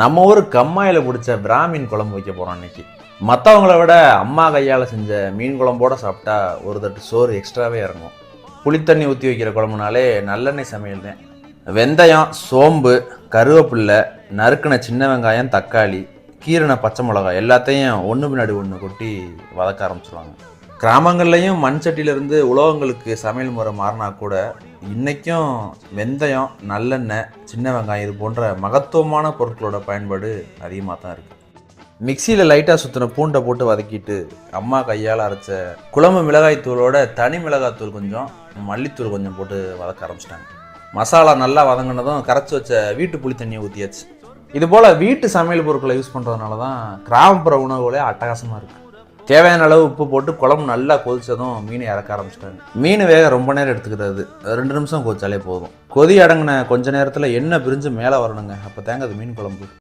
நம்ம ஊர் கம்மாயில் பிடிச்ச பிராமின் குழம்பு வைக்க போகிறோம் இன்னைக்கு. மற்றவங்கள விட அம்மா கையால் செஞ்ச மீன் குழம்போட சாப்பிட்டா ஒரு தட்டு சோறு எக்ஸ்ட்ராவே இறங்கும். புளித்தண்ணி ஊற்றி வைக்கிற குழம்புனாலே நல்லெண்ணெய் சமையல் தான். வெந்தயம், சோம்பு, கருவேப்பில்லை, நறுக்கின சின்ன வெங்காயம், தக்காளி, கீரின பச்சை மிளகாய் எல்லாத்தையும் ஒன்று பின்னாடி ஒன்று கொட்டி வதக்க ஆரம்பிச்சிடுவாங்க. கிராமங்கள்லையும் மண் சட்டியிலேருந்து உலோகங்களுக்கு சமையல் முறை மாறினா கூட இன்றைக்கும் வெந்தயம், நல்லெண்ணெய், சின்ன வெங்காயம் இது போன்ற மகத்துவமான பொருட்களோட பயன்பாடு அதிகமாக தான் இருக்குது. மிக்சியில் லைட்டாக சுற்றின பூண்டை போட்டு வதக்கிட்டு அம்மா கையால் அரைச்ச குழம்பு மிளகாய் தூளோட தனி மிளகாய்த்தூள் கொஞ்சம், மல்லித்தூள் கொஞ்சம் போட்டு வதக்க ஆரம்பிச்சிட்டாங்க. மசாலா நல்லா வதங்கினதும் கரைச்சி வச்ச வீட்டு புளி தண்ணியை ஊற்றியாச்சு. இது போல் வீட்டு சமையல் பொருட்களை யூஸ் பண்ணுறதுனால தான் கிராமப்புற உணவுகளே அட்டகாசமாக இருக்குது. தேவையான அளவு உப்பு போட்டு குழம்பு நல்லா கொதிச்சதும் மீனை இறக்க ஆரம்பிச்சிட்டாங்க. மீன் வேக ரொம்ப நேரம் எடுத்துக்கிறது, 2 நிமிஷம் கொதிச்சாலே போதும். கொதி அடங்கின கொஞ்ச நேரத்தில் எண்ணெய் பிரிஞ்சு மேலே வரணுங்க, அப்போ தாங்க அது மீன் குழம்பு.